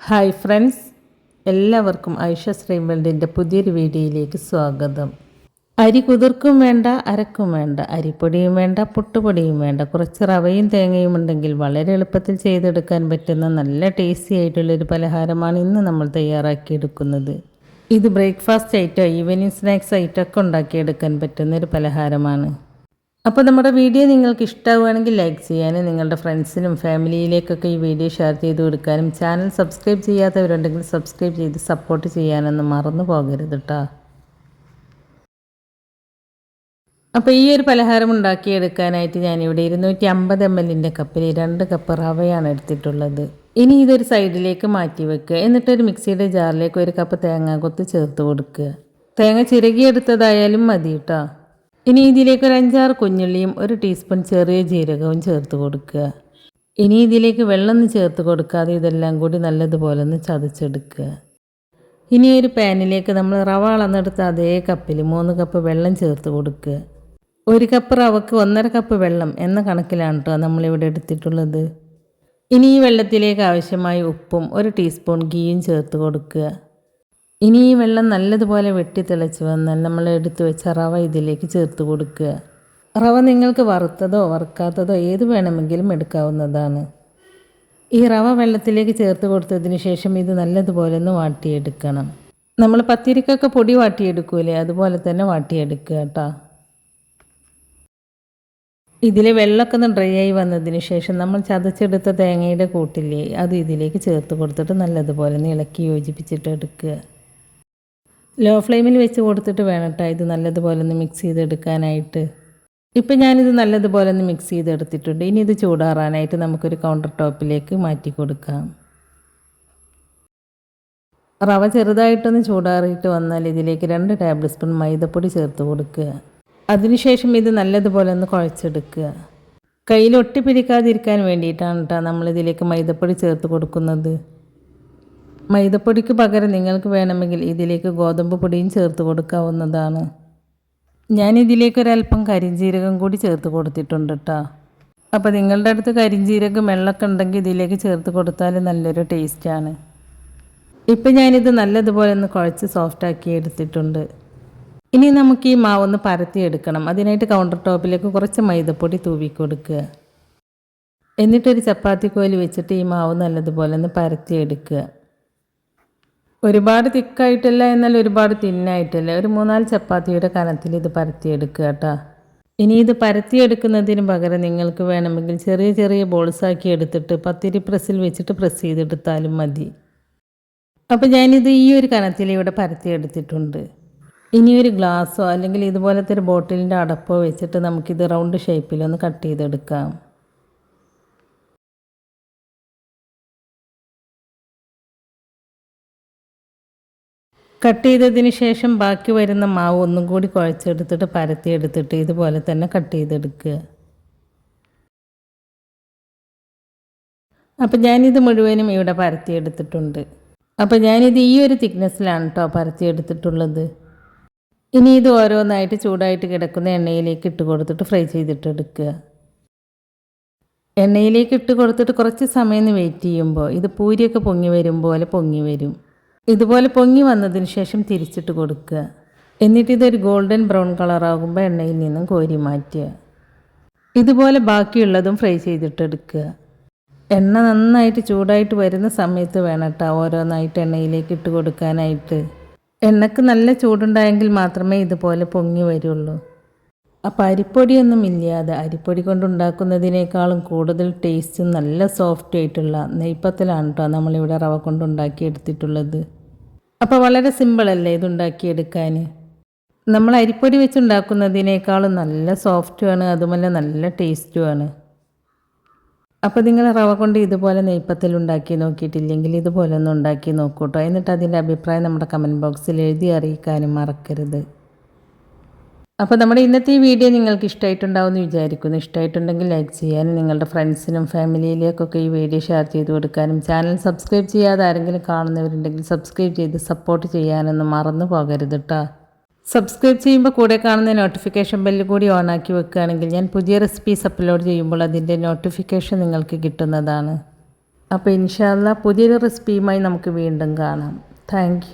Hi friends, എല്ലാവർക്കും ഐഷ ശ്രീമൽഡിൻ്റെ പുതിയൊരു വീഡിയോയിലേക്ക് സ്വാഗതം. അരി കുതിർക്കും വേണ്ട, അരക്കും വേണ്ട, അരിപ്പൊടിയും വേണ്ട, പുട്ടുപൊടിയും വേണ്ട, കുറച്ച് റവയും തേങ്ങയും ഉണ്ടെങ്കിൽ വളരെ എളുപ്പത്തിൽ ചെയ്തെടുക്കാൻ പറ്റുന്ന നല്ല ടേസ്റ്റി ആയിട്ടുള്ളൊരു പലഹാരമാണ് ഇന്ന് നമ്മൾ തയ്യാറാക്കിയെടുക്കുന്നത്. ഇത് breakfast item, evening snacks item ഒക്കെ ഉണ്ടാക്കിയെടുക്കാൻ പറ്റുന്നൊരു പലഹാരമാണ്. അപ്പോൾ നമ്മുടെ വീഡിയോ നിങ്ങൾക്ക് ഇഷ്ടമാവുകയാണെങ്കിൽ ലൈക്ക് ചെയ്യാനും നിങ്ങളുടെ ഫ്രണ്ട്സിനും ഫാമിലിയിലേക്കൊക്കെ ഈ വീഡിയോ ഷെയർ ചെയ്ത് കൊടുക്കാനും ചാനൽ സബ്സ്ക്രൈബ് ചെയ്യാത്തവരുണ്ടെങ്കിൽ സബ്സ്ക്രൈബ് ചെയ്ത് സപ്പോർട്ട് ചെയ്യാനൊന്നും മറന്നു പോകരുത് കേട്ടോ. അപ്പോൾ ഈ ഒരു പലഹാരം ഉണ്ടാക്കിയെടുക്കാനായിട്ട് ഞാനിവിടെ 250 ml കപ്പിൽ 2 കപ്പ് റവയാണ് എടുത്തിട്ടുള്ളത്. ഇനി ഇതൊരു സൈഡിലേക്ക് മാറ്റി വെക്കുക. എന്നിട്ടൊരു മിക്സിയുടെ ജാറിലേക്ക് 1 കപ്പ് തേങ്ങാക്കൊത്ത് ചേർത്ത് കൊടുക്കുക. തേങ്ങ ചിരകിയെടുത്തതായാലും മതി കേട്ടോ. ഇനി ഇതിലേക്ക് ഒരു 5-6 കുഞ്ഞുള്ളിയും 1 ടീസ്പൂൺ ചെറിയ ജീരകവും ചേർത്ത് കൊടുക്കുക. ഇനി ഇതിലേക്ക് വെള്ളമൊന്നും ചേർത്ത് കൊടുക്കാതെ ഇതെല്ലാം കൂടി നല്ലതുപോലെ ഒന്ന് ചതച്ചെടുക്കുക. ഇനി ഒരു പാനിലേക്ക് നമ്മൾ റവ അളന്നെടുത്ത അതേ കപ്പിൽ 3 കപ്പ് വെള്ളം ചേർത്ത് കൊടുക്കുക. 1 കപ്പ് റവക്ക് 1.5 കപ്പ് വെള്ളം എന്ന കണക്കിലാണ് കേട്ടോ നമ്മളിവിടെ എടുത്തിട്ടുള്ളത്. ഇനി ഈ വെള്ളത്തിലേക്ക് ആവശ്യമായ ഉപ്പും 1 ടീസ്പൂൺ ഗീയും ചേർത്ത് കൊടുക്കുക. ഇനി ഈ വെള്ളം നല്ലതുപോലെ വെട്ടി തിളച്ച് വന്നാൽ നമ്മൾ എടുത്തു വെച്ച റവ ഇതിലേക്ക് ചേർത്ത് കൊടുക്കുക. റവ നിങ്ങൾക്ക് വറുത്തതോ വറുക്കാത്തതോ ഏത് വേണമെങ്കിലും എടുക്കാവുന്നതാണ്. ഈ റവ വെള്ളത്തിലേക്ക് ചേർത്ത് കൊടുത്തതിന് ശേഷം ഇത് നല്ലതുപോലെ ഒന്ന് വാട്ടിയെടുക്കണം. നമ്മൾ പത്തിരിക്കൊക്കെ പൊടി വാട്ടിയെടുക്കൂലേ, അതുപോലെ തന്നെ വാട്ടിയെടുക്കുക കേട്ടോ. ഇതിലെ വെള്ളമൊക്കെ ഒന്ന് ഡ്രൈ ആയി വന്നതിന് ശേഷം നമ്മൾ ചതച്ചെടുത്ത തേങ്ങയുടെ കൂട്ടില്ലേ, അത് ഇതിലേക്ക് ചേർത്ത് കൊടുത്തിട്ട് നല്ലതുപോലെ ഒന്ന് ഇളക്കി യോജിപ്പിച്ചിട്ട് എടുക്കുക. ലോ ഫ്ലെയിമിൽ വെച്ച് കൊടുത്തിട്ട് വേണം കേട്ടോ ഇത് നല്ലതുപോലെ ഒന്ന് മിക്സ് ചെയ്തെടുക്കാനായിട്ട്. ഇപ്പം ഞാനിത് നല്ലതുപോലെ ഒന്ന് മിക്സ് ചെയ്തെടുത്തിട്ടുണ്ട്. ഇനി ഇത് ചൂടാറാനായിട്ട് നമുക്കൊരു കൗണ്ടർ ടോപ്പിലേക്ക് മാറ്റി കൊടുക്കാം. റവ ചെറുതായിട്ടൊന്ന് ചൂടാറിയിട്ട് വന്നാൽ ഇതിലേക്ക് 2 ടേബിൾ സ്പൂൺ മൈദപ്പൊടി ചേർത്ത് കൊടുക്കുക. അതിനുശേഷം ഇത് നല്ലതുപോലെ ഒന്ന് കുഴച്ചെടുക്കുക. കയ്യിൽ ഒട്ടിപ്പിടിക്കാതിരിക്കാൻ വേണ്ടിയിട്ടാണ് കേട്ടോ നമ്മളിതിലേക്ക് മൈദപ്പൊടി ചേർത്ത് കൊടുക്കുന്നത്. മൈദപ്പൊടിക്ക് പകരം നിങ്ങൾക്ക് വേണമെങ്കിൽ ഇതിലേക്ക് ഗോതമ്പ് പൊടിയും ചേർത്ത് കൊടുക്കാവുന്നതാണ്. ഞാനിതിലേക്ക് ഒരല്പം കരിഞ്ജീരകം കൂടി ചേർത്ത് കൊടുത്തിട്ടുണ്ട് കേട്ടോ. അപ്പോൾ നിങ്ങളുടെ അടുത്ത് കരിഞ്ജീരകം വെള്ളമൊക്കെ ഉണ്ടെങ്കിൽ ഇതിലേക്ക് ചേർത്ത് കൊടുത്താൽ നല്ലൊരു ടേസ്റ്റാണ്. ഇപ്പം ഞാനിത് നല്ലതുപോലെ ഒന്ന് കുഴച്ച് സോഫ്റ്റാക്കി എടുത്തിട്ടുണ്ട്. ഇനി നമുക്ക് ഈ മാവൊന്ന് പരത്തിയെടുക്കണം. അതിനായിട്ട് കൗണ്ടർ ടോപ്പിലേക്ക് കുറച്ച് മൈദപ്പൊടി തൂവി കൊടുക്കുക. എന്നിട്ടൊരു ചപ്പാത്തി കോല് വെച്ചിട്ട് ഈ മാവ് നല്ലതുപോലെ ഒന്ന് പരത്തിയെടുക്കുക. ഒരുപാട് തിക്കായിട്ടല്ല, എന്നാൽ ഒരുപാട് തിന്നായിട്ടല്ല, ഒരു 3-4 ചപ്പാത്തിയുടെ കനത്തിൽ ഇത് പരത്തിയെടുക്കുക കേട്ടോ. ഇനി ഇത് പരത്തിയെടുക്കുന്നതിന് പകരം നിങ്ങൾക്ക് വേണമെങ്കിൽ ചെറിയ ചെറിയ ബോൾസാക്കി എടുത്തിട്ട് പത്തിരി പ്രസ്സിൽ വെച്ചിട്ട് പ്രസ് ചെയ്തെടുത്താലും മതി. അപ്പോൾ ഞാനിത് ഈ ഒരു കനത്തിൽ ഇവിടെ പരത്തിയെടുത്തിട്ടുണ്ട്. ഇനി ഒരു ഗ്ലാസ്സോ അല്ലെങ്കിൽ ഇതുപോലത്തെ ഒരു ബോട്ടിലിൻ്റെ അടപ്പോ വെച്ചിട്ട് നമുക്കിത് റൗണ്ട് ഷേപ്പിലൊന്ന് കട്ട് ചെയ്തെടുക്കാം. കട്ട് ചെയ്തതിന് ശേഷം ബാക്കി വരുന്ന മാവ് ഒന്നും കൂടി കുഴച്ചെടുത്തിട്ട് പരത്തിയെടുത്തിട്ട് ഇതുപോലെ തന്നെ കട്ട് ചെയ്തെടുക്കുക. അപ്പോൾ ഞാനിത് മുഴുവനും ഇവിടെ പരത്തിയെടുത്തിട്ടുണ്ട്. അപ്പോൾ ഞാനിത് ഈ ഒരു തിക്നെസ്സിലാണ് കേട്ടോ പരത്തിയെടുത്തിട്ടുള്ളത്. ഇനി ഇത് ഓരോന്നായിട്ട് ചൂടായിട്ട് കിടക്കുന്ന എണ്ണയിലേക്ക് ഇട്ട് കൊടുത്തിട്ട് ഫ്രൈ ചെയ്തിട്ടെടുക്കുക. എണ്ണയിലേക്ക് ഇട്ട് കൊടുത്തിട്ട് കുറച്ച് സമയം വെയിറ്റ് ചെയ്യുമ്പോൾ ഇത് പൂരിയൊക്കെ പൊങ്ങി വരും പോലെ പൊങ്ങി വരും. ഇതുപോലെ പൊങ്ങി വന്നതിന് ശേഷം തിരിച്ചിട്ട് കൊടുക്കുക. എന്നിട്ട് ഇതൊരു ഗോൾഡൻ ബ്രൗൺ കളറാകുമ്പോൾ എണ്ണയിൽ നിന്നും കോരി മാറ്റുക. ഇതുപോലെ ബാക്കിയുള്ളതും ഫ്രൈ ചെയ്തിട്ടെടുക്കുക. എണ്ണ നന്നായിട്ട് ചൂടായിട്ട് വരുന്ന സമയത്ത് വേണം കേട്ടോ ഓരോന്നായിട്ട് എണ്ണയിലേക്ക് ഇട്ട് കൊടുക്കാനായിട്ട്. എണ്ണക്ക് നല്ല ചൂടുണ്ടായെങ്കിൽ മാത്രമേ ഇതുപോലെ പൊങ്ങി വരുള്ളൂ. അപ്പോൾ അരിപ്പൊടിയൊന്നും ഇല്ലാതെ അരിപ്പൊടി കൊണ്ടുണ്ടാക്കുന്നതിനേക്കാളും കൂടുതൽ ടേസ്റ്റും നല്ല സോഫ്റ്റ് ആയിട്ടുള്ള നെയ്പ്പത്തലാണ് കേട്ടോ നമ്മളിവിടെ റവ കൊണ്ടുണ്ടാക്കിയെടുത്തിട്ടുള്ളത്. അപ്പോൾ വളരെ സിമ്പിളല്ലേ ഇതുണ്ടാക്കിയെടുക്കാൻ. നമ്മൾ അരിപ്പൊടി വെച്ചുണ്ടാക്കുന്നതിനേക്കാളും നല്ല സോഫ്റ്റുമാണ്, അതുമല്ല നല്ല ടേസ്റ്റുമാണ്. അപ്പോൾ നിങ്ങൾ റവ കൊണ്ട് ഇതുപോലെ നെയ്പ്പത്തൽ ഉണ്ടാക്കി നോക്കിയിട്ടില്ലെങ്കിൽ ഇതുപോലെ ഒന്ന് ഉണ്ടാക്കി നോക്കൂട്ടോ. എന്നിട്ട് അതിൻ്റെ അഭിപ്രായം നമ്മുടെ കമൻറ്റ് ബോക്സിൽ എഴുതി അറിയിക്കാനും മറക്കരുത്. അപ്പോൾ നമ്മുടെ ഇന്നത്തെ ഈ വീഡിയോ നിങ്ങൾക്ക് ഇഷ്ടമായിട്ടുണ്ടാവുമെന്ന് വിചാരിക്കുന്നു. ഇഷ്ടമായിട്ടുണ്ടെങ്കിൽ ലൈക്ക് ചെയ്യാനും നിങ്ങളുടെ ഫ്രണ്ട്സിനും ഫാമിലിയിലേക്കൊക്കെ ഈ വീഡിയോ ഷെയർ ചെയ്ത് കൊടുക്കാനും ചാനൽ സബ്സ്ക്രൈബ് ചെയ്യാതെ ആരെങ്കിലും കാണുന്നവരുണ്ടെങ്കിൽ സബ്സ്ക്രൈബ് ചെയ്ത് സപ്പോർട്ട് ചെയ്യാനൊന്നും മറന്നു പോകരുത് കേട്ടോ. സബ്സ്ക്രൈബ് ചെയ്യുമ്പോൾ കൂടെ കാണുന്ന നോട്ടിഫിക്കേഷൻ ബെല്ല് കൂടി ഓണാക്കി വെക്കുകയാണെങ്കിൽ ഞാൻ പുതിയ റെസിപ്പീസ് അപ്ലോഡ് ചെയ്യുമ്പോൾ അതിൻ്റെ നോട്ടിഫിക്കേഷൻ നിങ്ങൾക്ക് കിട്ടുന്നതാണ്. അപ്പോൾ ഇൻഷാ അല്ലാ പുതിയൊരു റെസിപ്പിയുമായി നമുക്ക് വീണ്ടും കാണാം. താങ്ക്